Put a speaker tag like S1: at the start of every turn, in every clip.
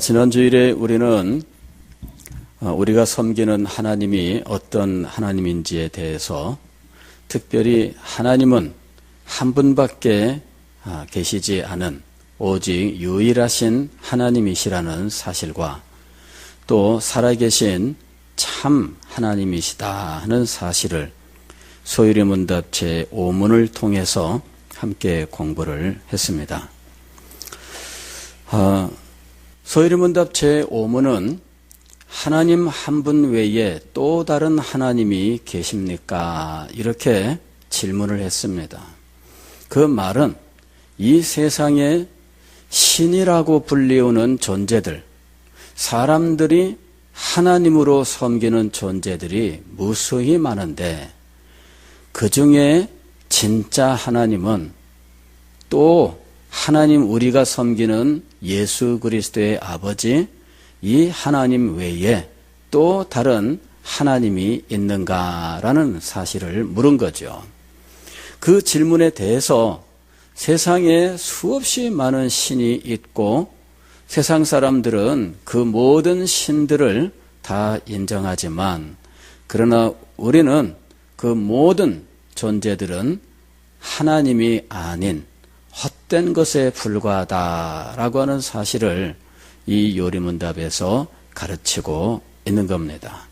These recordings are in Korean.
S1: 지난 주일에 우리는 우리가 섬기는 하나님이 어떤 하나님인지에 대해서 특별히 하나님은 한 분밖에 계시지 않은 오직 유일하신 하나님이시라는 사실과 또 살아계신 참 하나님이시다 하는 사실을 소유리문답 제5문을 통해서 함께 공부를 했습니다. 소유리문답 제5문은 하나님 한 분 외에 또 다른 하나님이 계십니까? 이렇게 질문을 했습니다. 그 말은 이 세상에 신이라고 불리우는 존재들, 사람들이 하나님으로 섬기는 존재들이 무수히 많은데 그 중에 진짜 하나님은 또 하나님 우리가 섬기는 예수 그리스도의 아버지 이 하나님 외에 또 다른 하나님이 있는가라는 사실을 물은 거죠. 그 질문에 대해서 세상에 수없이 많은 신이 있고 세상 사람들은 그 모든 신들을 다 인정하지만 그러나 우리는 그 모든 존재들은 하나님이 아닌 헛된 것에 불과하다라고 하는 사실을 이 요리문답에서 가르치고 있는 겁니다.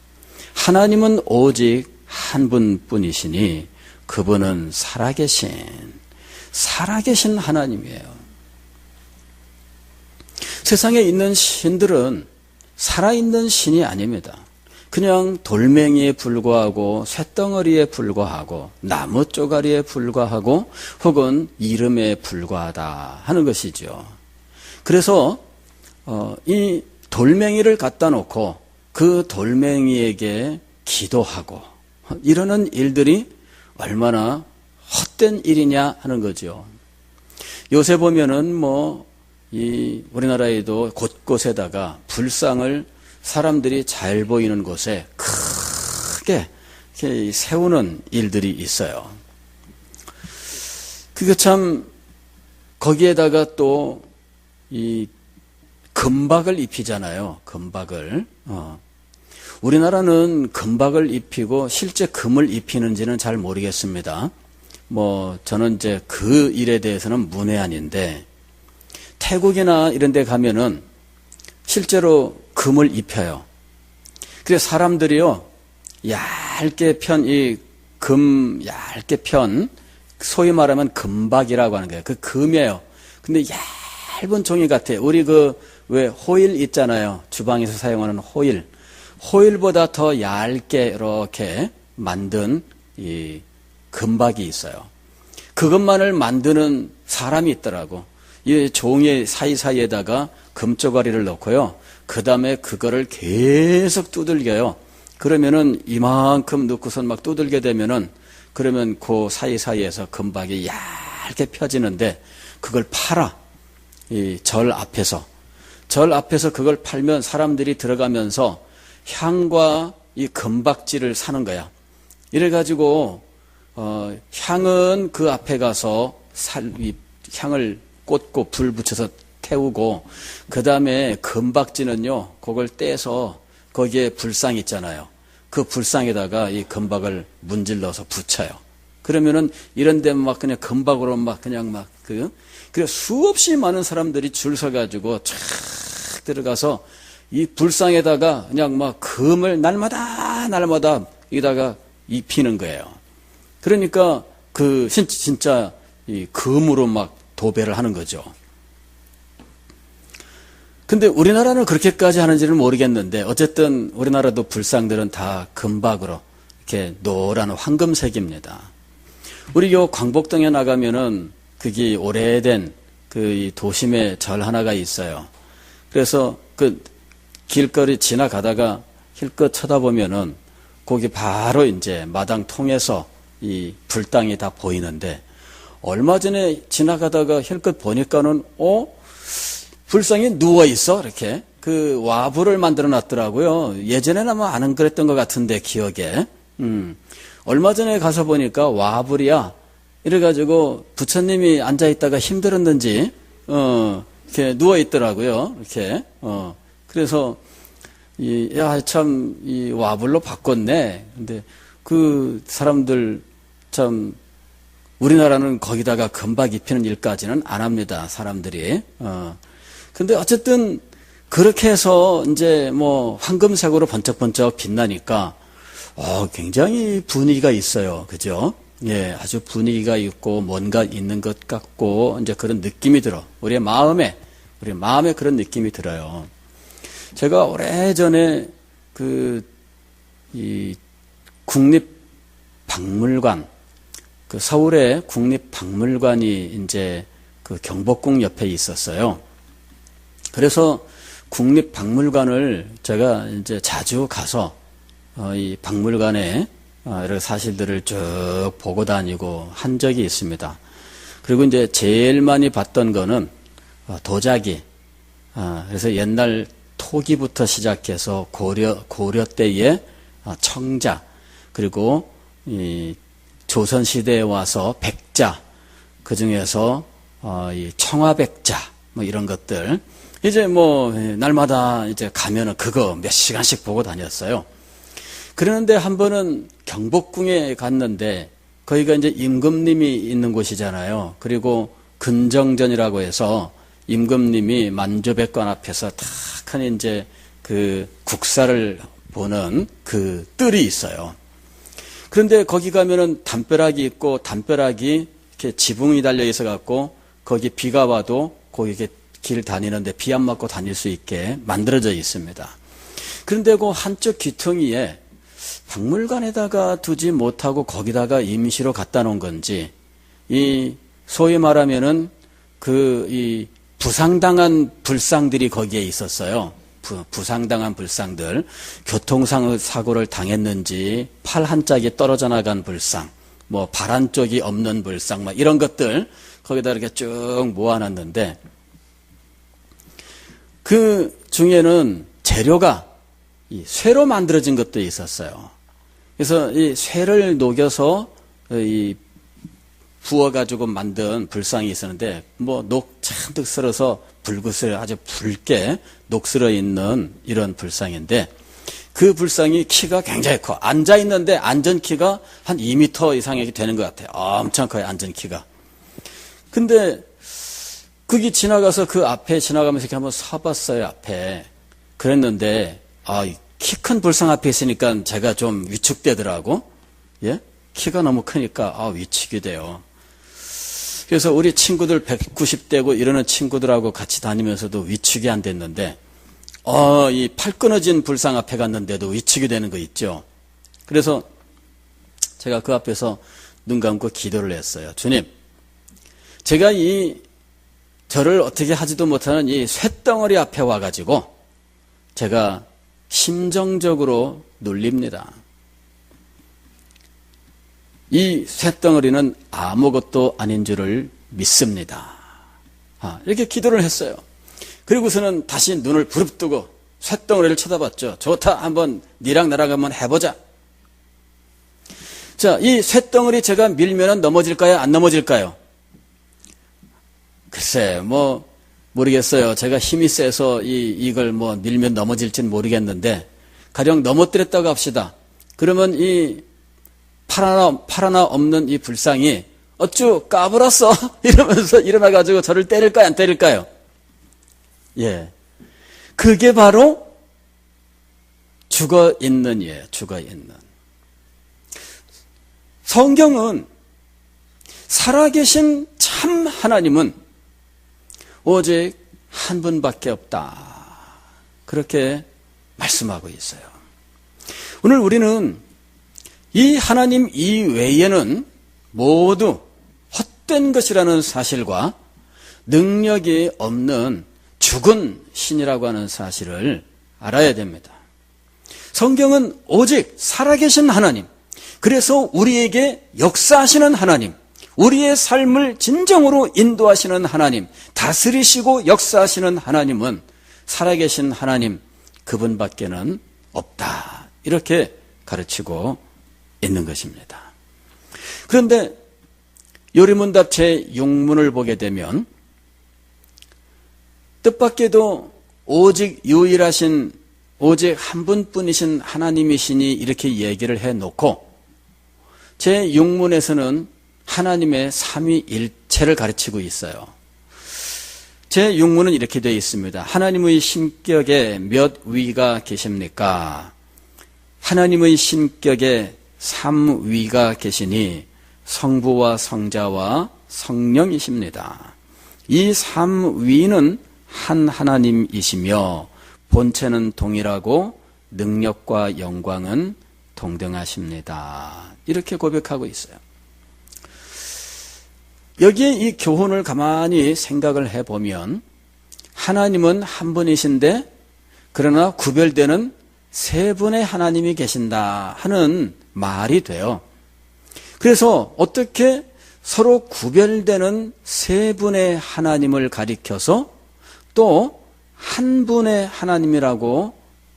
S1: 하나님은 오직 한 분뿐이시니 그분은 살아계신 하나님이에요. 세상에 있는 신들은 살아있는 신이 아닙니다. 그냥 돌멩이에 불과하고 쇳덩어리에 불과하고 나무 쪼가리에 불과하고 혹은 이름에 불과하다 하는 것이죠. 그래서 이 돌멩이를 갖다 놓고 그 돌멩이에게 기도하고 이러는 일들이 얼마나 헛된 일이냐 하는 거죠. 요새 보면은 이 우리나라에도 곳곳에다가 불상을 사람들이 잘 보이는 곳에 크게 세우는 일들이 있어요. 그게 참 거기에다가 또 이 금박을 입히잖아요. 금박을. 우리나라는 금박을 입히고 실제 금을 입히는지는 잘 모르겠습니다. 저는 이제 그 일에 대해서는 문외한인데 태국이나 이런 데 가면은 실제로 금을 입혀요. 그래서 사람들이요, 얇게 편, 얇게 편, 소위 말하면 금박이라고 하는 거예요. 그 금이에요. 근데 얇은 종이 같아요. 우리 왜 호일 있잖아요. 주방에서 사용하는 호일. 호일보다 더 얇게 이렇게 만든 이 금박이 있어요. 그것만을 만드는 사람이 있더라고. 이 종이 사이사이에다가 금쪼가리를 넣고요. 그 다음에 그거를 계속 두들겨요. 그러면은 이만큼 넣고선 막 두들게 되면은 그러면 그 사이사이에서 금박이 얇게 펴지는데 그걸 팔아. 이 절 앞에서 그걸 팔면 사람들이 들어가면서 향과 이 금박지를 사는 거야. 이래가지고 향은 그 앞에 가서 향을 꽂고 불 붙여서 태우고 그 다음에 금박지는요 그걸 떼서 거기에 불상 있잖아요. 그 불상에다가 이 금박을 문질러서 붙여요. 그러면은 이런 데 막 그냥 금박으로 그래 수없이 많은 사람들이 줄 서가지고 쫙 들어가서 이 불상에다가 그냥 금을 날마다 여기다가 입히는 거예요. 그러니까 진짜 이 금으로 도배를 하는 거죠. 근데 우리나라는 그렇게까지 하는지는 모르겠는데 어쨌든 우리나라도 불상들은 다 금박으로 이렇게 노란 황금색입니다. 우리 요 광복동에 나가면은 그게 오래된 이 도심의 절 하나가 있어요. 그래서 그 길거리 지나가다가 힐끗 쳐다보면은 거기 바로 이제 마당 통해서 이 불당이 다 보이는데 얼마 전에 지나가다가 힐끗 보니까는 불상이 누워 있어 이렇게 그 와불을 만들어 놨더라고요. 예전에는 안 그랬던 것 같은데 기억에. 얼마 전에 가서 보니까 와불이야. 이래가지고 부처님이 앉아있다가 힘들었는지 이렇게 누워 있더라고요. 이렇게. 그래서 참 이 와불로 바꿨네. 근데 그 사람들 참 우리나라는 거기다가 금박 입히는 일까지는 안 합니다. 사람들이. 근데 어쨌든 그렇게 해서 이제 뭐 황금색으로 번쩍번쩍 빛나니까 굉장히 분위기가 있어요. 그죠? 예, 아주 분위기가 있고 뭔가 있는 것 같고 이제 그런 느낌이 들어. 우리 마음에 그런 느낌이 들어요. 제가 오래전에 이 국립박물관, 그 서울의 국립박물관이 이제 그 경복궁 옆에 있었어요. 그래서 국립박물관을 제가 이제 자주 가서 이 박물관에 여러 사실들을 쭉 보고 다니고 한 적이 있습니다. 그리고 이제 제일 많이 봤던 거는 도자기. 그래서 옛날 토기부터 시작해서 고려 때의 청자, 그리고 이 조선 시대에 와서 백자, 그 중에서 이 청화백자 뭐 이런 것들. 이제 뭐 날마다 이제 가면은 그거 몇 시간씩 보고 다녔어요. 그러는데 한 번은 경복궁에 갔는데 거기가 이제 임금님이 있는 곳이잖아요. 그리고 근정전이라고 해서 임금님이 만주백관 앞에서 탁한 이제 그 국사를 보는 그 뜰이 있어요. 그런데 거기 가면은 담벼락이 있고 담벼락이 이렇게 지붕이 달려 있어 갖고 거기 비가 와도 거기 이렇게 길 다니는데 비 안 맞고 다닐 수 있게 만들어져 있습니다. 그런데 그 한쪽 귀퉁이에 박물관에다가 두지 못하고 거기다가 임시로 갖다 놓은 건지, 이 소위 말하면은 이 부상당한 불상들이 거기에 있었어요. 부상당한 불상들, 교통사고를 당했는지, 팔 한 짝이 떨어져 나간 불상, 뭐 발 한 쪽이 없는 불상, 막 이런 것들 거기다 이렇게 쭉 모아놨는데, 그 중에는 재료가 이 쇠로 만들어진 것도 있었어요. 그래서 이 쇠를 녹여서 부어가지고 만든 불상이 있었는데, 뭐 녹 잔뜩 쓸어서 불긋을 아주 붉게 녹슬어 있는 이런 불상인데, 그 불상이 키가 굉장히 커. 앉아 있는데 앉은 키가 한 2m 이상이 되는 것 같아요. 엄청 커요, 앉은 키가. 근데 거기 지나가서 그 앞에 지나가면서 이렇게 한번 서봤어요, 앞에. 그랬는데, 키 큰 불상 앞에 있으니까 제가 좀 위축되더라고. 예? 키가 너무 크니까, 위축이 돼요. 그래서 우리 친구들 190대고 이러는 친구들하고 같이 다니면서도 위축이 안 됐는데, 이 팔 끊어진 불상 앞에 갔는데도 위축이 되는 거 있죠. 그래서 제가 그 앞에서 눈 감고 기도를 했어요. 주님, 제가 저를 어떻게 하지도 못하는 이 쇳덩어리 앞에 와가지고 제가 심정적으로 눌립니다. 이 쇳덩어리는 아무것도 아닌 줄을 믿습니다. 이렇게 기도를 했어요. 그리고서는 다시 눈을 부릅뜨고 쇳덩어리를 쳐다봤죠. 좋다, 한번 니랑 나랑 한번 해보자. 자, 이 쇳덩어리 제가 밀면은 넘어질까요? 안 넘어질까요? 글쎄, 모르겠어요. 제가 힘이 세서 이걸 밀면 넘어질지는 모르겠는데, 가령 넘어뜨렸다고 합시다. 그러면 이 팔 하나 없는 이 불상이 어쭈 까불었어 이러면서 일어나가지고 저를 때릴까요, 안 때릴까요? 예, 그게 바로 죽어 있는 예요. 죽어 있는. 성경은 살아계신 참 하나님은 오직 한 분밖에 없다, 그렇게 말씀하고 있어요. 오늘 우리는 이 하나님 이외에는 모두 헛된 것이라는 사실과 능력이 없는 죽은 신이라고 하는 사실을 알아야 됩니다. 성경은 오직 살아계신 하나님, 그래서 우리에게 역사하시는 하나님, 우리의 삶을 진정으로 인도하시는 하나님, 다스리시고 역사하시는 하나님은 살아계신 하나님 그분밖에는 없다, 이렇게 가르치고 있는 것입니다. 그런데 요리문답 제6문을 보게 되면 뜻밖에도 오직 유일하신 오직 한 분뿐이신 하나님이시니 이렇게 얘기를 해놓고 제6문에서는 하나님의 삼위일체를 가르치고 있어요. 제6문은 이렇게 되어 있습니다. 하나님의 신격에 몇 위가 계십니까? 하나님의 신격에 3위가 계시니 성부와 성자와 성령이십니다. 이 3위는 한 하나님이시며 본체는 동일하고 능력과 영광은 동등하십니다. 이렇게 고백하고 있어요. 여기에 이 교훈을 가만히 생각을 해보면 하나님은 한 분이신데 그러나 구별되는 세 분의 하나님이 계신다 하는 말이 돼요. 그래서 어떻게 서로 구별되는 세 분의 하나님을 가리켜서 또 한 분의 하나님이라고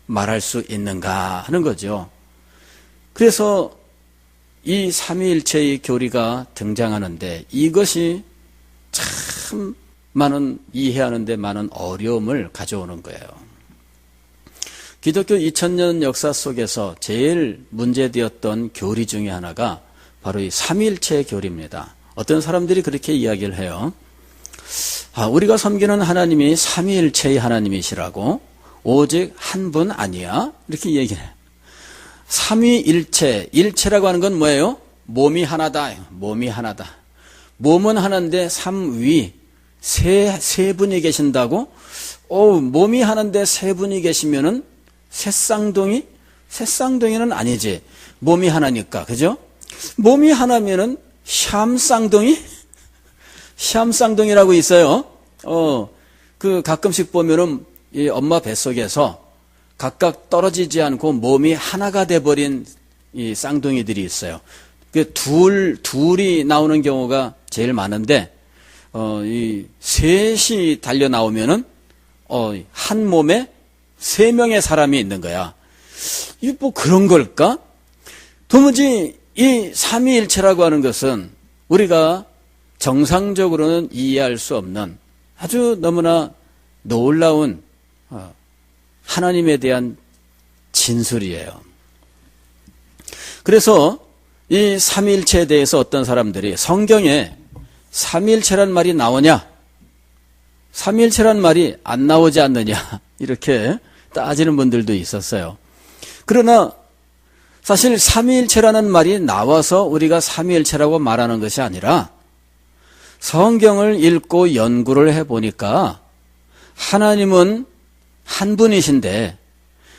S1: 말할 수 있는가 하는 거죠. 그래서 이 삼위일체의 교리가 등장하는데 이것이 참 이해하는 데 많은 어려움을 가져오는 거예요. 기독교 2000년 역사 속에서 제일 문제되었던 교리 중에 하나가 바로 이 삼위일체 교리입니다. 어떤 사람들이 그렇게 이야기를 해요. 우리가 섬기는 하나님이 삼위일체의 하나님이시라고 오직 한 분 아니야? 이렇게 얘기를 해요. 삼위일체, 일체라고 하는 건 뭐예요? 몸이 하나다. 몸이 하나다. 몸은 하나인데 삼위, 세 분이 계신다고? 몸이 하나인데 세 분이 계시면은 새쌍둥이? 새쌍둥이는 아니지. 몸이 하나니까, 그죠? 몸이 하나면은 샴쌍둥이? 샴쌍둥이라고 있어요. 가끔씩 보면은 이 엄마 뱃속에서 각각 떨어지지 않고 몸이 하나가 돼버린 이 쌍둥이들이 있어요. 둘이 나오는 경우가 제일 많은데, 이 셋이 달려 나오면은, 한 몸에 3명의 사람이 있는 거야. 이게 뭐 그런 걸까? 도무지 이 삼위일체라고 하는 것은 우리가 정상적으로는 이해할 수 없는 아주 너무나 놀라운 하나님에 대한 진술이에요. 그래서 이 삼위일체에 대해서 어떤 사람들이 성경에 삼위일체란 말이 나오냐? 삼위일체란 말이 안 나오지 않느냐? 이렇게 따지는 분들도 있었어요. 그러나 사실 삼위일체라는 말이 나와서 우리가 삼위일체라고 말하는 것이 아니라 성경을 읽고 연구를 해보니까 하나님은 한 분이신데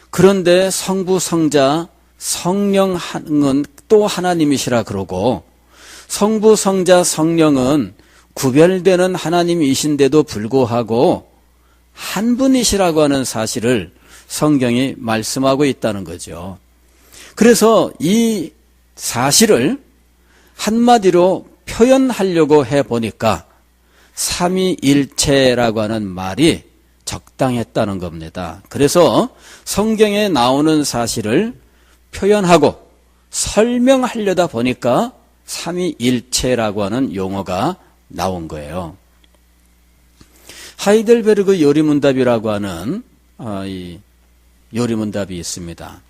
S1: 그런데 성부, 성자, 성령은 또 하나님이시라 그러고 성부, 성자, 성령은 구별되는 하나님이신데도 불구하고 한 분이시라고 하는 사실을 성경이 말씀하고 있다는 거죠. 그래서 이 사실을 한마디로 표현하려고 해보니까 삼위일체라고 하는 말이 적당했다는 겁니다. 그래서 성경에 나오는 사실을 표현하고 설명하려다 보니까 삼위일체라고 하는 용어가 나온 거예요. 하이델베르그 요리문답이라고 하는 이 요리문답이 있습니다.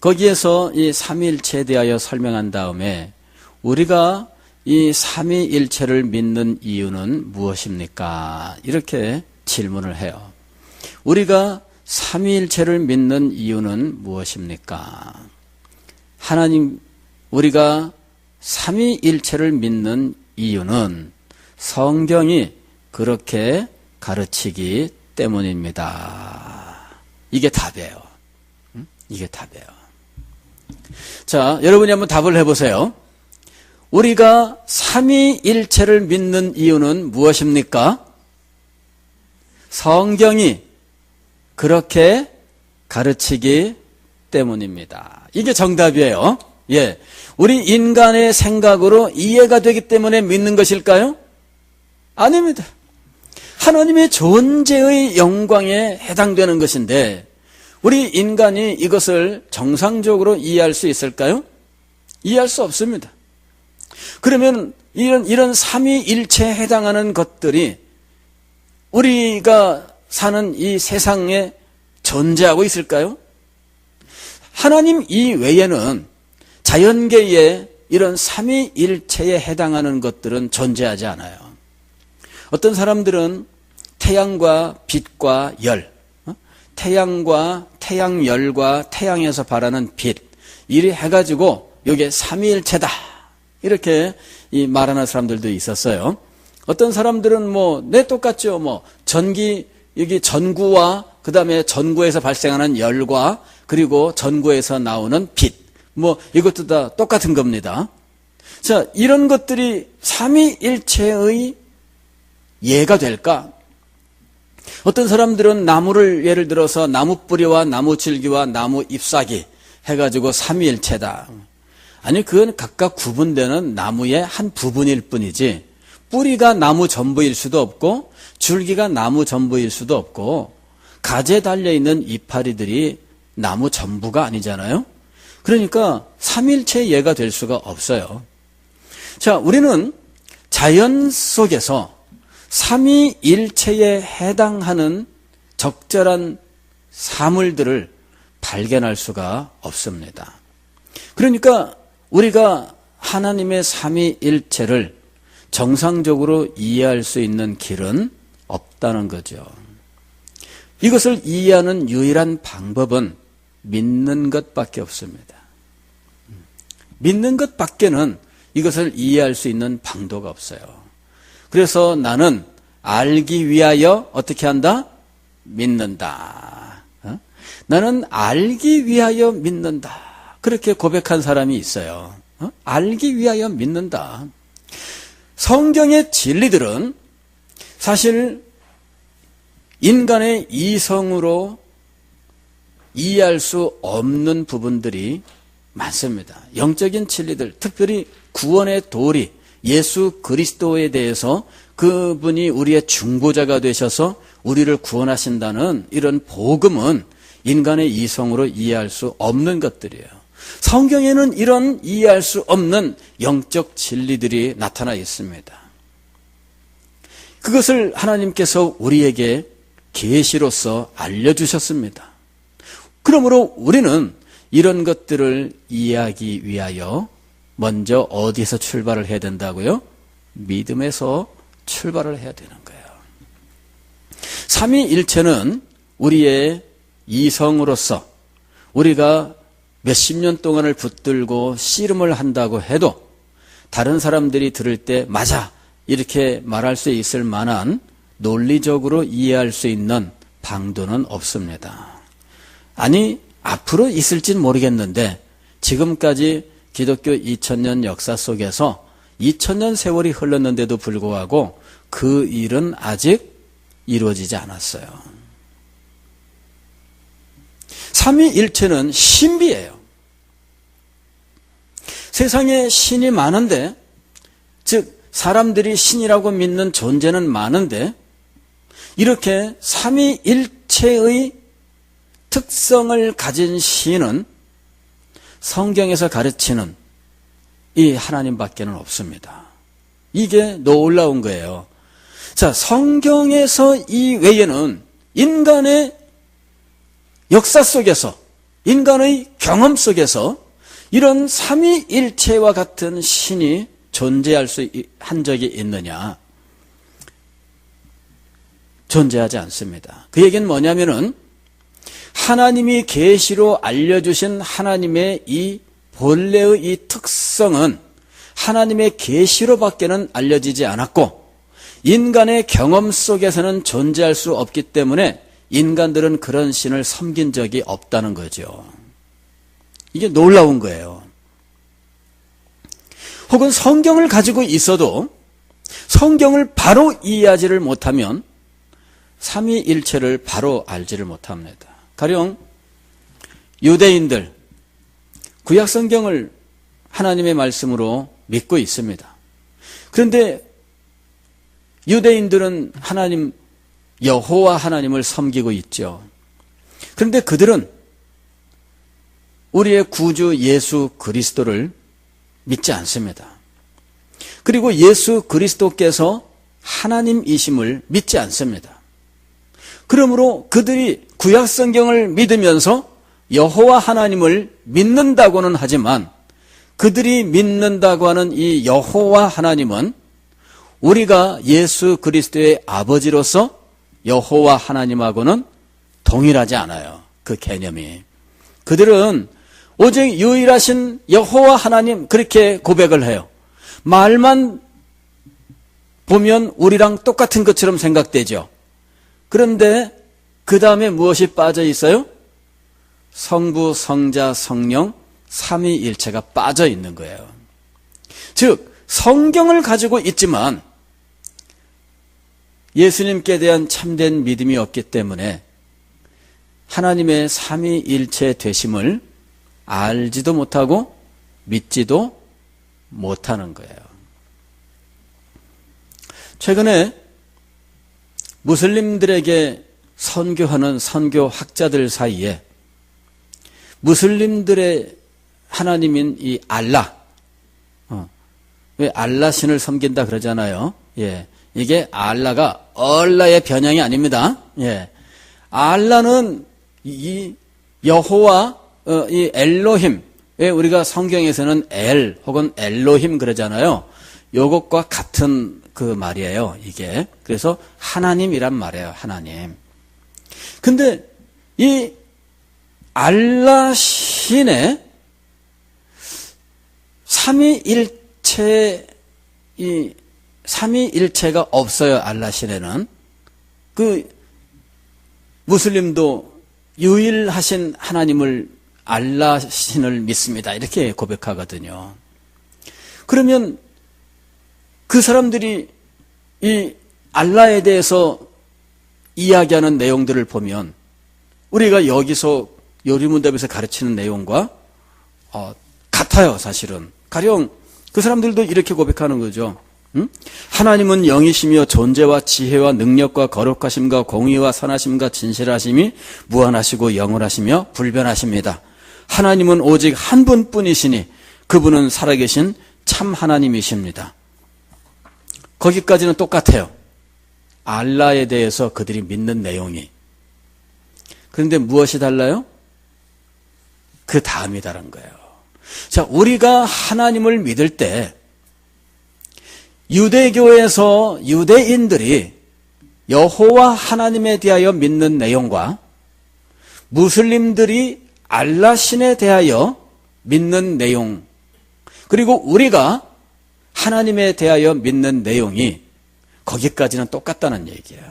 S1: 거기에서 이 삼위일체에 대하여 설명한 다음에 우리가 이 삼위일체를 믿는 이유는 무엇입니까? 이렇게 질문을 해요. 우리가 삼위일체를 믿는 이유는 무엇입니까? 우리가 삼위일체를 믿는 이유는 성경이 그렇게 가르치기 때문입니다. 이게 답이에요. 이게 답이에요. 자, 여러분이 한번 답을 해보세요. 우리가 삼위일체를 믿는 이유는 무엇입니까? 성경이 그렇게 가르치기 때문입니다. 이게 정답이에요. 예. 우리 인간의 생각으로 이해가 되기 때문에 믿는 것일까요? 아닙니다. 하나님의 존재의 영광에 해당되는 것인데 우리 인간이 이것을 정상적으로 이해할 수 있을까요? 이해할 수 없습니다. 그러면 이런 삼위일체에 해당하는 것들이 우리가 사는 이 세상에 존재하고 있을까요? 하나님 이외에는 자연계에 이런 삼위일체에 해당하는 것들은 존재하지 않아요. 어떤 사람들은 태양과 빛과 열, 태양과 태양열과 태양에서 발하는 빛, 이리 해가지고 이게 삼위일체다 이렇게 말하는 사람들도 있었어요. 어떤 사람들은 네 똑같죠. 여기 전구와 그 다음에 전구에서 발생하는 열과 그리고 전구에서 나오는 빛, 이것도 다 똑같은 겁니다. 자, 이런 것들이 삼위일체의 예가 될까? 어떤 사람들은 나무를 예를 들어서 나무 뿌리와 나무 줄기와 나무 잎사귀 해가지고 삼위일체다. 아니, 그건 각각 구분되는 나무의 한 부분일 뿐이지 뿌리가 나무 전부일 수도 없고 줄기가 나무 전부일 수도 없고 가지에 달려있는 이파리들이 나무 전부가 아니잖아요. 그러니까 삼위일체의 예가 될 수가 없어요. 자, 우리는 자연 속에서 삼위일체에 해당하는 적절한 사물들을 발견할 수가 없습니다. 그러니까 우리가 하나님의 삼위일체를 정상적으로 이해할 수 있는 길은 없다는 거죠. 이것을 이해하는 유일한 방법은 믿는 것밖에 없습니다. 믿는 것밖에는 이것을 이해할 수 있는 방도가 없어요. 그래서 나는 알기 위하여 어떻게 한다? 믿는다. 나는 알기 위하여 믿는다. 그렇게 고백한 사람이 있어요. 알기 위하여 믿는다. 성경의 진리들은 사실 인간의 이성으로 이해할 수 없는 부분들이 많습니다. 영적인 진리들, 특별히 구원의 도리, 예수 그리스도에 대해서 그분이 우리의 중보자가 되셔서 우리를 구원하신다는 이런 복음은 인간의 이성으로 이해할 수 없는 것들이에요. 성경에는 이런 이해할 수 없는 영적 진리들이 나타나 있습니다. 그것을 하나님께서 우리에게 계시로서 알려주셨습니다. 그러므로 우리는 이런 것들을 이해하기 위하여 먼저 어디서 출발을 해야 된다고요? 믿음에서 출발을 해야 되는 거예요. 삼위일체는 우리의 이성으로서 우리가 몇십 년 동안을 붙들고 씨름을 한다고 해도 다른 사람들이 들을 때 맞아 이렇게 말할 수 있을 만한 논리적으로 이해할 수 있는 방도는 없습니다. 아니, 앞으로 있을진 모르겠는데 지금까지 기독교 2000년 역사 속에서 2000년 세월이 흘렀는데도 불구하고 그 일은 아직 이루어지지 않았어요. 삼위일체는 신비예요. 세상에 신이 많은데, 즉 사람들이 신이라고 믿는 존재는 많은데 이렇게 삼위일체의 특성을 가진 신은 성경에서 가르치는 이 하나님밖에는 없습니다. 이게 놀라운 거예요. 자, 성경에서 이 외에는 인간의 역사 속에서, 인간의 경험 속에서 이런 삼위일체와 같은 신이 존재할 수 한 적이 있느냐? 존재하지 않습니다. 그 얘기는 뭐냐면은 하나님이 계시로 알려주신 하나님의 이 본래의 이 특성은 하나님의 계시로밖에는 알려지지 않았고 인간의 경험 속에서는 존재할 수 없기 때문에 인간들은 그런 신을 섬긴 적이 없다는 거죠. 이게 놀라운 거예요. 혹은 성경을 가지고 있어도 성경을 바로 이해하지를 못하면 삼위일체를 바로 알지를 못합니다. 가령 유대인들 구약 성경을 하나님의 말씀으로 믿고 있습니다. 그런데 유대인들은 하나님 여호와 하나님을 섬기고 있죠. 그런데 그들은 우리의 구주 예수 그리스도를 믿지 않습니다. 그리고 예수 그리스도께서 하나님이심을 믿지 않습니다. 그러므로 그들이 구약 성경을 믿으면서 여호와 하나님을 믿는다고는 하지만 그들이 믿는다고 하는 이 여호와 하나님은 우리가 예수 그리스도의 아버지로서 여호와 하나님하고는 동일하지 않아요. 그 개념이. 그들은 오직 유일하신 여호와 하나님 그렇게 고백을 해요. 말만 보면 우리랑 똑같은 것처럼 생각되죠. 그런데 그 다음에 무엇이 빠져 있어요? 성부, 성자, 성령, 삼위일체가 빠져 있는 거예요. 즉 성경을 가지고 있지만 예수님께 대한 참된 믿음이 없기 때문에 하나님의 삼위일체 되심을 알지도 못하고 믿지도 못하는 거예요. 최근에 무슬림들에게 선교하는 선교학자들 사이에 무슬림들의 하나님인 이 알라, 왜 알라 신을 섬긴다 그러잖아요. 예, 이게 알라가 얼라의 변형이 아닙니다. 예, 알라는 이 여호와, 이 엘로힘, 왜 우리가 성경에서는 엘 혹은 엘로힘 그러잖아요. 요것과 같은 그 말이에요, 이게. 그래서 하나님이란 말이에요, 하나님. 근데 이 알라 신의 삼위일체가 없어요, 알라 신에는. 그 무슬림도 유일하신 하나님을 알라 신을 믿습니다, 이렇게 고백하거든요. 그러면 그 사람들이 이 알라에 대해서 이야기하는 내용들을 보면 우리가 여기서 요리문답에서 가르치는 내용과 같아요, 사실은. 가령 그 사람들도 이렇게 고백하는 거죠. 하나님은 영이시며 존재와 지혜와 능력과 거룩하심과 공의와 선하심과 진실하심이 무한하시고 영원하시며 불변하십니다. 하나님은 오직 한 분뿐이시니 그분은 살아계신 참 하나님이십니다. 거기까지는 똑같아요. 알라에 대해서 그들이 믿는 내용이. 그런데 무엇이 달라요? 그 다음이 다른 거예요. 자, 우리가 하나님을 믿을 때 유대교에서 유대인들이 여호와 하나님에 대하여 믿는 내용과 무슬림들이 알라 신에 대하여 믿는 내용, 그리고 우리가 하나님에 대하여 믿는 내용이 거기까지는 똑같다는 얘기예요.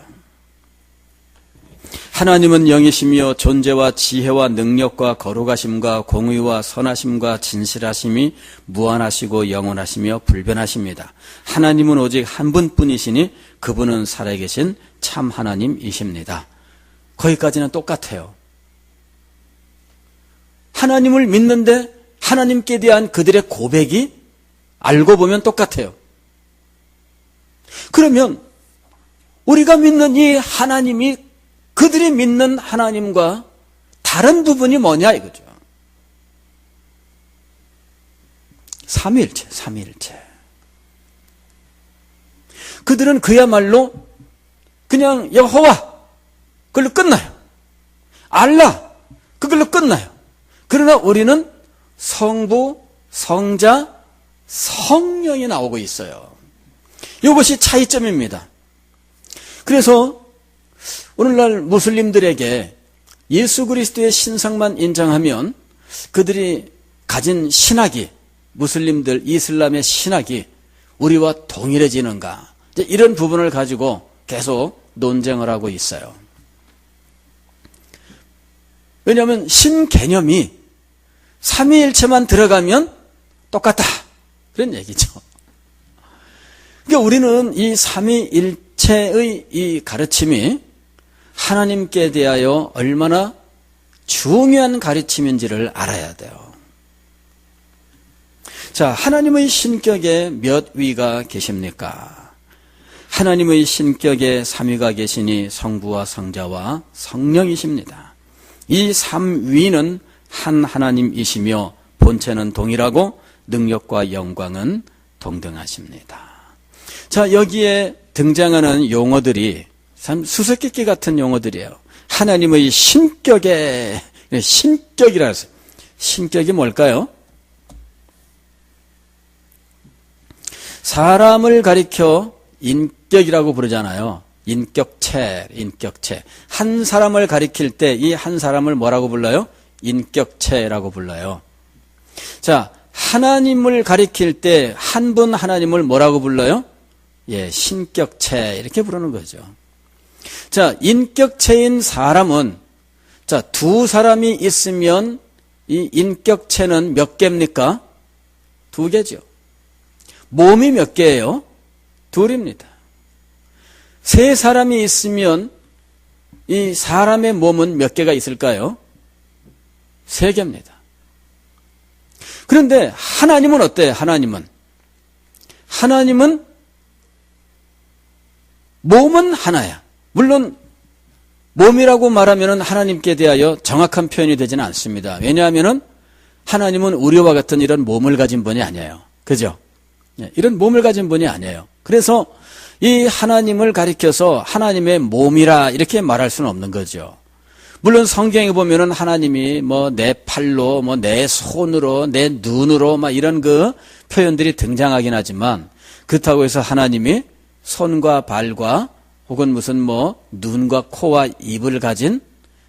S1: 하나님은 영이시며 존재와 지혜와 능력과 거룩하심과 공의와 선하심과 진실하심이 무한하시고 영원하시며 불변하십니다. 하나님은 오직 한 분뿐이시니 그분은 살아계신 참 하나님이십니다. 거기까지는 똑같아요. 하나님을 믿는데 하나님께 대한 그들의 고백이 알고 보면 똑같아요. 그러면 우리가 믿는 이 하나님이 그들이 믿는 하나님과 다른 부분이 뭐냐 이거죠. 삼위일체. 그들은 그야말로 그냥 여호와 그걸로 끝나요. 알라 그걸로 끝나요. 그러나 우리는 성부, 성자, 성령이 나오고 있어요. 이것이 차이점입니다. 그래서 오늘날 무슬림들에게 예수 그리스도의 신상만 인정하면 그들이 가진 신학이, 무슬림들 이슬람의 신학이 우리와 동일해지는가, 이런 부분을 가지고 계속 논쟁을 하고 있어요. 왜냐하면 신 개념이 삼위일체만 들어가면 똑같다, 그런 얘기죠. 그러니까 우리는 이 삼위일체의 이 가르침이 하나님께 대하여 얼마나 중요한 가르침인지를 알아야 돼요. 자, 하나님의 신격에 몇 위가 계십니까? 하나님의 신격에 삼위가 계시니 성부와 성자와 성령이십니다. 이 삼위는 한 하나님이시며 본체는 동일하고 능력과 영광은 동등하십니다. 자, 여기에 등장하는 용어들이 참 수수께끼 같은 용어들이에요. 하나님의 신격에, 신격이라 했어요. 신격이 뭘까요? 사람을 가리켜 인격이라고 부르잖아요. 인격체. 한 사람을 가리킬 때 이 한 사람을 뭐라고 불러요? 인격체라고 불러요. 자, 하나님을 가리킬 때 한 분 하나님을 뭐라고 불러요? 예, 신격체 이렇게 부르는 거죠. 자, 인격체인 사람은 자, 두 사람이 있으면 이 인격체는 몇 개입니까? 두 개죠. 몸이 몇 개예요? 둘입니다. 세 사람이 있으면 이 사람의 몸은 몇 개가 있을까요? 세 개입니다. 그런데 하나님은 어때요? 하나님은 몸은 하나야. 물론 몸이라고 말하면 하나님께 대하여 정확한 표현이 되지는 않습니다. 왜냐하면 하나님은 우리와 같은 이런 몸을 가진 분이 아니에요. 그죠? 이런 몸을 가진 분이 아니에요. 그래서 이 하나님을 가리켜서 하나님의 몸이라 이렇게 말할 수는 없는 거죠. 물론 성경에 보면은 하나님이 뭐 내 팔로, 뭐 내 손으로, 내 눈으로 막 이런 그 표현들이 등장하긴 하지만 그렇다고 해서 하나님이 손과 발과 혹은 무슨 뭐 눈과 코와 입을 가진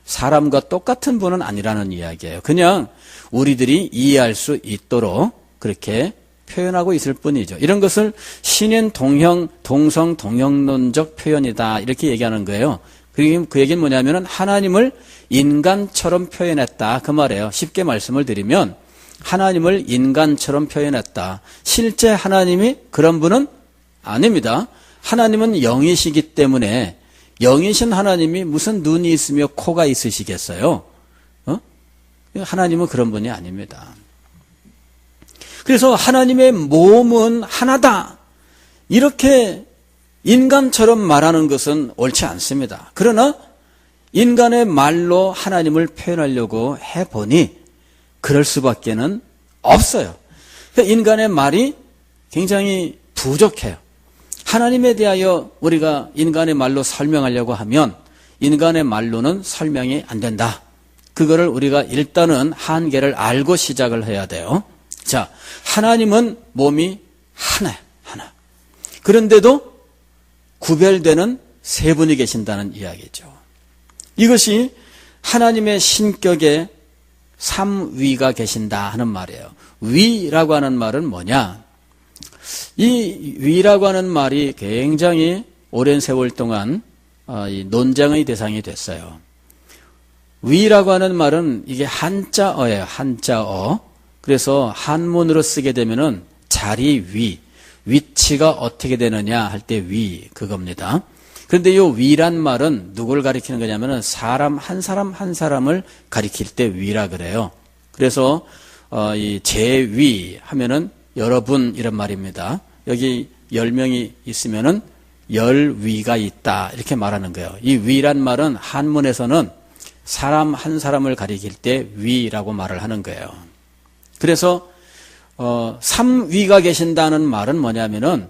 S1: 사람과 똑같은 분은 아니라는 이야기예요. 그냥 우리들이 이해할 수 있도록 그렇게 표현하고 있을 뿐이죠. 이런 것을 신인 동성 동형론적 표현이다 이렇게 얘기하는 거예요. 그 얘기는 뭐냐면은 하나님을 인간처럼 표현했다 그 말이에요. 쉽게 말씀을 드리면 하나님을 인간처럼 표현했다. 실제 하나님이 그런 분은 아닙니다. 하나님은 영이시기 때문에 영이신 하나님이 무슨 눈이 있으며 코가 있으시겠어요? 하나님은 그런 분이 아닙니다. 그래서 하나님의 몸은 하나다. 이렇게 인간처럼 말하는 것은 옳지 않습니다. 그러나 인간의 말로 하나님을 표현하려고 해보니 그럴 수밖에는 없어요. 인간의 말이 굉장히 부족해요. 하나님에 대하여 우리가 인간의 말로 설명하려고 하면 인간의 말로는 설명이 안 된다. 그거를 우리가 일단은 한계를 알고 시작을 해야 돼요. 자, 하나님은 몸이 하나. 그런데도 구별되는 세 분이 계신다는 이야기죠. 이것이 하나님의 신격에 삼위가 계신다 하는 말이에요. 위라고 하는 말은 뭐냐? 이 위라고 하는 말이 굉장히 오랜 세월 동안 논쟁의 대상이 됐어요. 위라고 하는 말은 이게 한자어예요. 한자어. 그래서 한문으로 쓰게 되면은 자리 위, 위치가 어떻게 되느냐 할 때 위, 그겁니다. 그런데 이 위란 말은 누굴 가리키는 거냐면은 사람 한 사람을 가리킬 때 위라 그래요. 그래서 이 제위 하면은 여러분 이런 말입니다. 여기 10명이 있으면은 10위가 있다 이렇게 말하는 거예요. 이 위란 말은 한문에서는 사람 한 사람을 가리킬 때 위라고 말을 하는 거예요. 그래서 3위가 계신다는 말은 뭐냐면은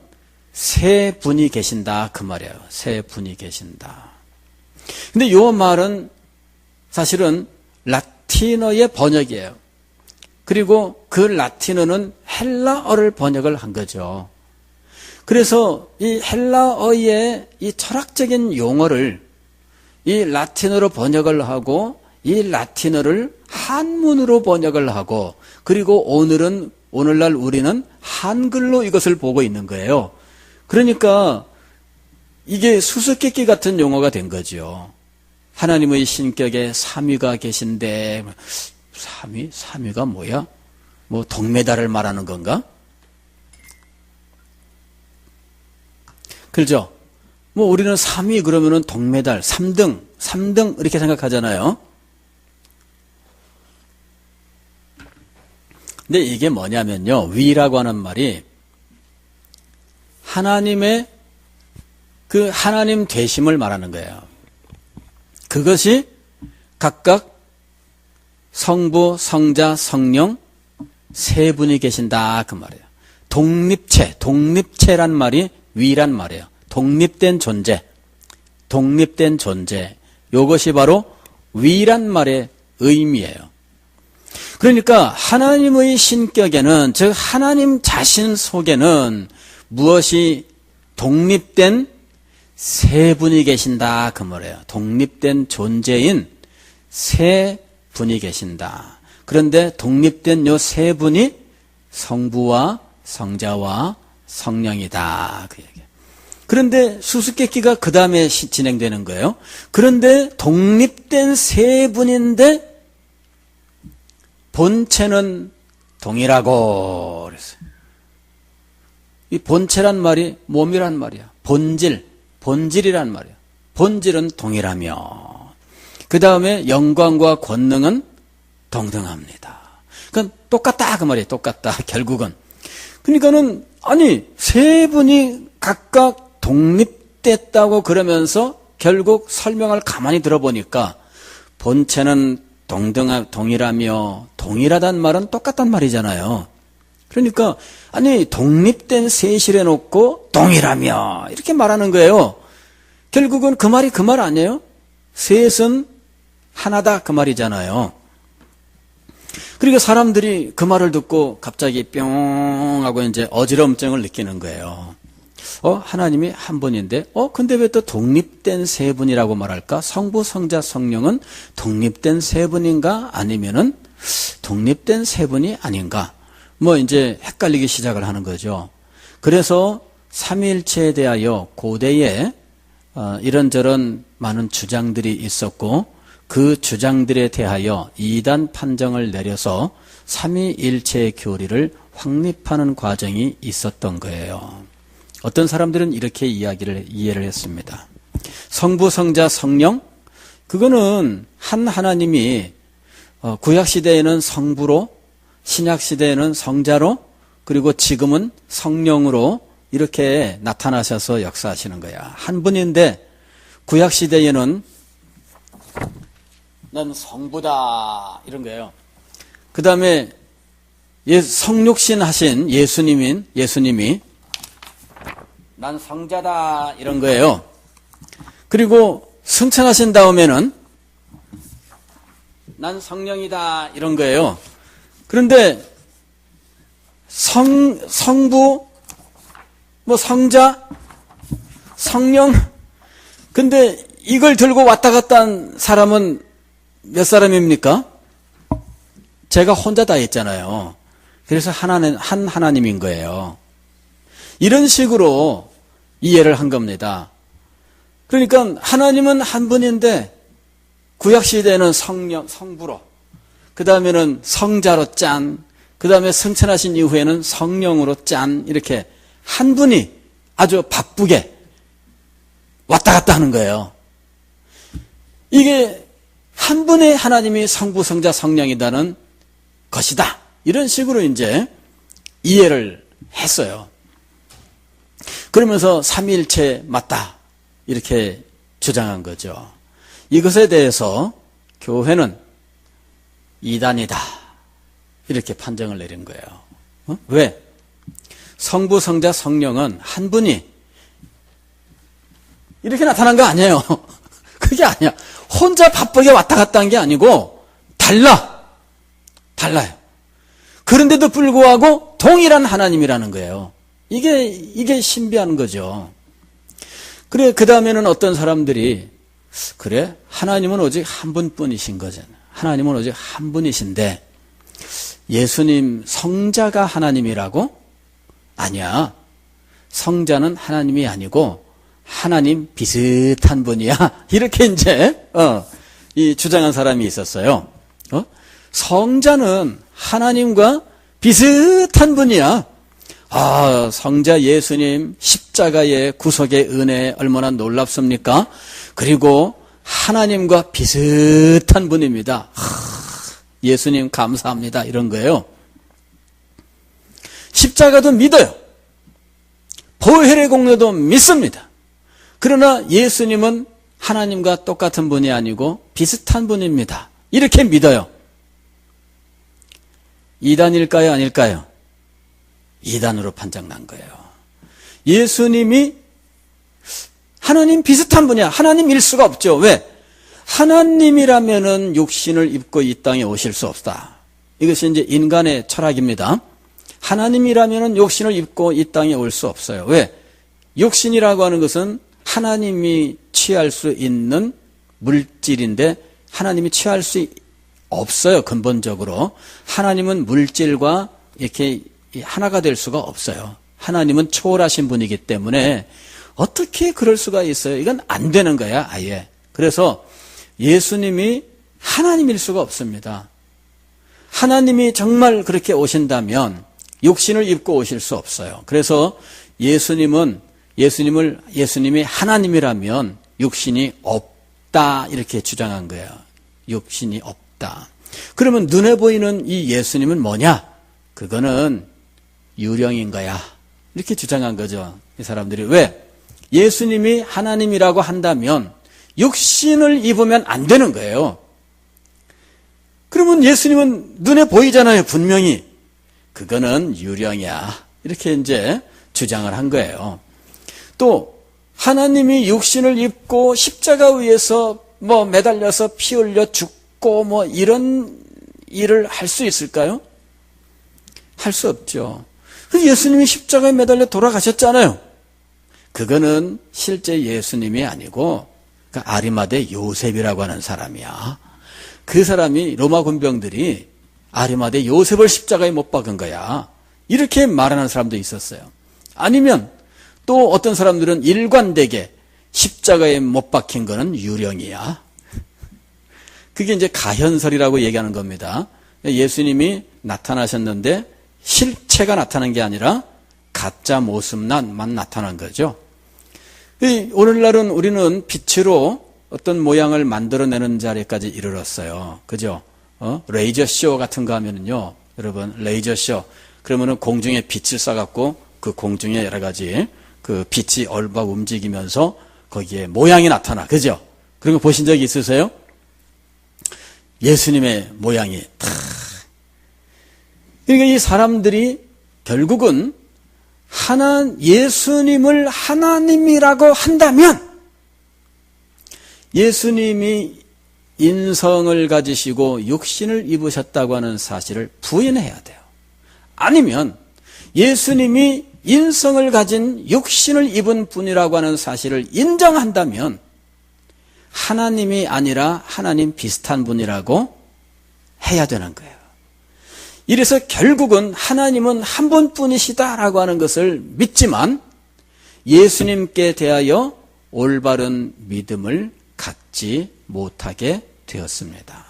S1: 세 분이 계신다 그 말이에요. 세 분이 계신다. 근데 이 말은 사실은 라틴어의 번역이에요. 그리고 그 라틴어는 헬라어를 번역을 한 거죠. 그래서 이 헬라어의 이 철학적인 용어를 이 라틴어로 번역을 하고 이 라틴어를 한문으로 번역을 하고 그리고 오늘날 우리는 한글로 이것을 보고 있는 거예요. 그러니까 이게 수수께끼 같은 용어가 된 거죠. 하나님의 신격에 삼위가 계신데 삼위가 뭐야? 뭐 동메달을 말하는 건가? 그렇죠? 뭐 우리는 3위 그러면은 동메달, 3등 이렇게 생각하잖아요. 근데 이게 뭐냐면요. 위라고 하는 말이 하나님의 그 하나님 되심을 말하는 거예요. 그것이 각각 성부, 성자, 성령 세 분이 계신다 그 말이에요. 독립체란 말이 위란 말이에요. 독립된 존재. 독립된 존재. 이것이 바로 위란 말의 의미예요. 그러니까 하나님의 신격에는, 즉 하나님 자신 속에는 무엇이 독립된 세 분이 계신다 그 말이에요. 독립된 존재인 세 분이 계신다. 그런데 독립된 요 세 분이 성부와 성자와 성령이다 그 얘기예요. 그런데 수수께끼가 그 다음에 진행되는 거예요. 그런데 독립된 세 분인데 본체는 동일하고 그랬어요. 이 본체란 말이 몸이란 말이야. 본질이란 말이야. 본질은 동일하며 그 다음에 영광과 권능은 동등합니다. 그러니까 똑같다 그 말이에요. 똑같다 결국은. 그러니까는 아니 세 분이 각각 독립됐다고 그러면서 결국 설명을 가만히 들어보니까 본체는 동일하며 동일하단 말은 똑같단 말이잖아요. 그러니까 아니 독립된 셋이래 놓고 동일하며 이렇게 말하는 거예요. 결국은 그 말이 그 말 아니에요? 셋은 하나다 그 말이잖아요. 그러니까 사람들이 그 말을 듣고 갑자기 뿅 하고 이제 어지럼증을 느끼는 거예요. 하나님이 한 분인데, 근데 왜 또 독립된 세 분이라고 말할까? 성부, 성자, 성령은 독립된 세 분인가? 아니면은 독립된 세 분이 아닌가? 뭐 이제 헷갈리기 시작을 하는 거죠. 그래서 삼위일체에 대하여 고대에 이런저런 많은 주장들이 있었고 그 주장들에 대하여 이단 판정을 내려서 삼위일체의 교리를 확립하는 과정이 있었던 거예요. 어떤 사람들은 이렇게 이해를 했습니다. 성부, 성자, 성령 그거는 한 하나님이 구약시대에는 성부로 신약시대에는 성자로 그리고 지금은 성령으로 이렇게 나타나셔서 역사하시는 거야. 한 분인데 구약시대에는 난 성부다 이런 거예요. 그 다음에 성육신 하신 예수님이 난 성자다 이런 거예요. 그리고 승천하신 다음에는 난 성령이다 이런 거예요. 그런데 성부, 성자, 성령 근데 이걸 들고 왔다 갔다 한 사람은 몇 사람입니까? 제가 혼자 다 했잖아요. 그래서 한 하나님인 거예요. 이런 식으로 이해를 한 겁니다. 그러니까 하나님은 한 분인데 구약시대에는 성부로 그 다음에는 성자로 짠, 그 다음에 승천하신 이후에는 성령으로 짠 이렇게 한 분이 아주 바쁘게 왔다 갔다 하는 거예요. 이게 한 분의 하나님이 성부, 성자, 성령이라는 것이다. 이런 식으로 이제 이해를 했어요. 그러면서 삼위일체 맞다. 이렇게 주장한 거죠. 이것에 대해서 교회는 이단이다. 이렇게 판정을 내린 거예요. 왜? 성부, 성자, 성령은 한 분이 이렇게 나타난 거 아니에요. 그게 아니야. 혼자 바쁘게 왔다 갔다 한 게 아니고 달라요. 그런데도 불구하고 동일한 하나님이라는 거예요. 이게 신비한 거죠. 그래, 그 다음에는 어떤 사람들이 그래, 하나님은 오직 한 분뿐이신 거잖아. 하나님은 오직 한 분이신데 예수님 성자가 하나님이라고? 아니야. 성자는 하나님이 아니고 하나님 비슷한 분이야. 이렇게 이제 이 주장한 사람이 있었어요. 성자는 하나님과 비슷한 분이야. 성자 예수님 십자가의 구속의 은혜 얼마나 놀랍습니까? 그리고 하나님과 비슷한 분입니다. 예수님 감사합니다. 이런 거예요. 십자가도 믿어요. 보혈의 공로도 믿습니다. 그러나 예수님은 하나님과 똑같은 분이 아니고 비슷한 분입니다. 이렇게 믿어요. 이단일까요? 아닐까요? 이단으로 판정난 거예요. 예수님이 하나님 비슷한 분이야. 하나님일 수가 없죠. 왜? 하나님이라면은 육신을 입고 이 땅에 오실 수 없다. 이것이 이제 인간의 철학입니다. 하나님이라면은 육신을 입고 이 땅에 올 수 없어요. 왜? 육신이라고 하는 것은 하나님이 취할 수 있는 물질인데 하나님이 취할 수 없어요. 근본적으로. 하나님은 물질과 이렇게 하나가 될 수가 없어요. 하나님은 초월하신 분이기 때문에 어떻게 그럴 수가 있어요? 이건 안 되는 거야, 아예. 그래서 예수님이 하나님일 수가 없습니다. 하나님이 정말 그렇게 오신다면 육신을 입고 오실 수 없어요. 그래서 예수님이 하나님이라면 육신이 없다 이렇게 주장한 거예요. 육신이 없다. 그러면 눈에 보이는 이 예수님은 뭐냐? 그거는 유령인 거야. 이렇게 주장한 거죠. 이 사람들이. 왜? 예수님이 하나님이라고 한다면 육신을 입으면 안 되는 거예요. 그러면 예수님은 눈에 보이잖아요. 분명히. 그거는 유령이야. 이렇게 이제 주장을 한 거예요. 또 하나님이 육신을 입고 십자가 위에서 매달려서 피 흘려 죽고 이런 일을 할 수 있을까요? 할 수 없죠. 예수님이 십자가에 매달려 돌아가셨잖아요. 그거는 실제 예수님이 아니고 아리마대 요셉이라고 하는 사람이야. 그 사람이 로마 군병들이 아리마대 요셉을 십자가에 못 박은 거야. 이렇게 말하는 사람도 있었어요. 아니면 또 어떤 사람들은 일관되게 십자가에 못 박힌 거는 유령이야. 그게 이제 가현설이라고 얘기하는 겁니다. 예수님이 나타나셨는데 실체가 나타난 게 아니라 가짜 모습만 나타난 거죠. 오늘날은 우리는 빛으로 어떤 모양을 만들어내는 자리까지 이르렀어요. 그죠? 레이저 쇼 같은 거 하면은요, 여러분, 레이저 쇼. 그러면은 공중에 빛을 쏴갖고 그 공중에 여러 가지 그 빛이 얼박 움직이면서 거기에 모양이 나타나. 그죠? 그런 거 보신 적이 있으세요? 예수님의 모양이 탁. 그러니까 이 사람들이 결국은 예수님을 하나님이라고 한다면 예수님이 인성을 가지시고 육신을 입으셨다고 하는 사실을 부인해야 돼요. 아니면 예수님이 인성을 가진 육신을 입은 분이라고 하는 사실을 인정한다면 하나님이 아니라 하나님 비슷한 분이라고 해야 되는 거예요. 이래서 결국은 하나님은 한 분뿐이시다라고 하는 것을 믿지만 예수님께 대하여 올바른 믿음을 갖지 못하게 되었습니다.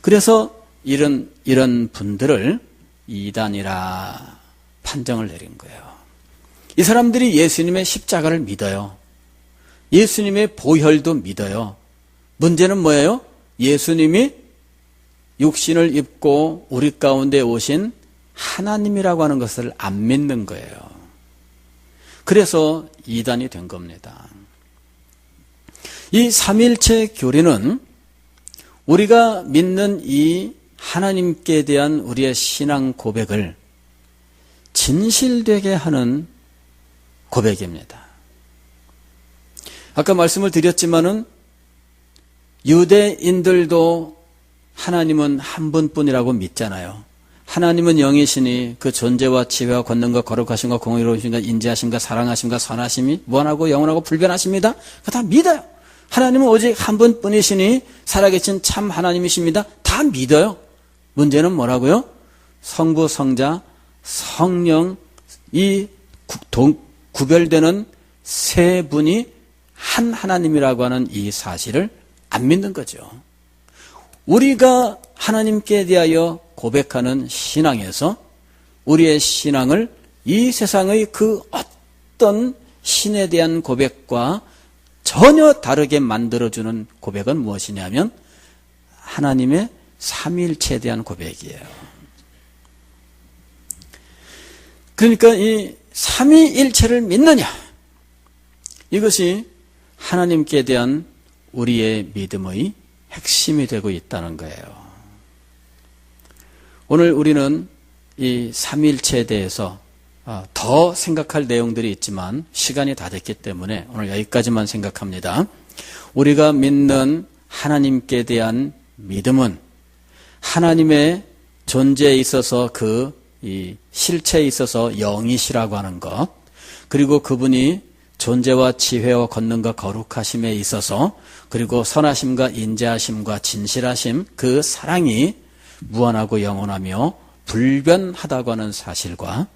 S1: 그래서 이런 분들을 이단이라 판정을 내린 거예요. 이 사람들이 예수님의 십자가를 믿어요. 예수님의 보혈도 믿어요. 문제는 뭐예요? 예수님이 육신을 입고 우리 가운데 오신 하나님이라고 하는 것을 안 믿는 거예요. 그래서 이단이 된 겁니다. 이 삼일체 교리는 우리가 믿는 이 하나님께 대한 우리의 신앙 고백을 진실되게 하는 고백입니다. 아까 말씀을 드렸지만은 유대인들도 하나님은 한 분뿐이라고 믿잖아요. 하나님은 영이시니 그 존재와 지혜와 권능과 거룩하심과 공의로우심과 인지하심과 사랑하심과 선하심이 무한하고 영원하고 불변하십니다. 그거 다 믿어요. 하나님은 오직 한 분뿐이시니 살아계신 참 하나님이십니다. 다 믿어요. 문제는 뭐라고요? 성부, 성자, 성령 이 구별되는 세 분이 한 하나님이라고 하는 이 사실을 안 믿는 거죠. 우리가 하나님께 대하여 고백하는 신앙에서 우리의 신앙을 이 세상의 그 어떤 신에 대한 고백과 전혀 다르게 만들어주는 고백은 무엇이냐면 하나님의 삼위일체에 대한 고백이에요. 그러니까 이 삼위일체를 믿느냐, 이것이 하나님께 대한 우리의 믿음의 핵심이 되고 있다는 거예요. 오늘 우리는 이 삼위일체에 대해서 더 생각할 내용들이 있지만 시간이 다 됐기 때문에 오늘 여기까지만 생각합니다. 우리가 믿는 하나님께 대한 믿음은 하나님의 존재에 있어서 이 실체에 있어서 영이시라고 하는 것, 그리고 그분이 존재와 지혜와 권능과 거룩하심에 있어서, 그리고 선하심과 인자하심과 진실하심, 그 사랑이 무한하고 영원하며 불변하다고 하는 사실과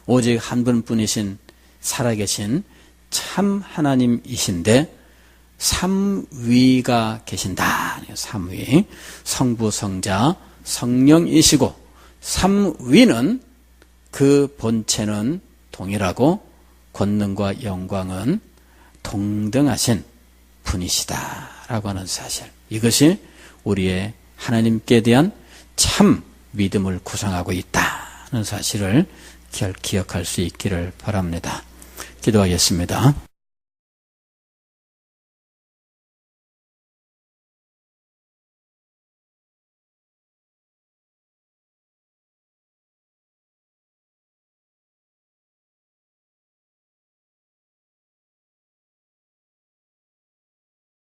S1: 오직 한 분뿐이신 살아계신 참 하나님이신데 삼위가 계신다. 삼위, 성부, 성자, 성령이시고 삼위는 그 본체는 동일하고 권능과 영광은 동등하신 분이시다라고 하는 사실, 이것이 우리의 하나님께 대한 참 믿음을 구성하고 있다는 사실을 기억할 수 있기를 바랍니다. 기도하겠습니다.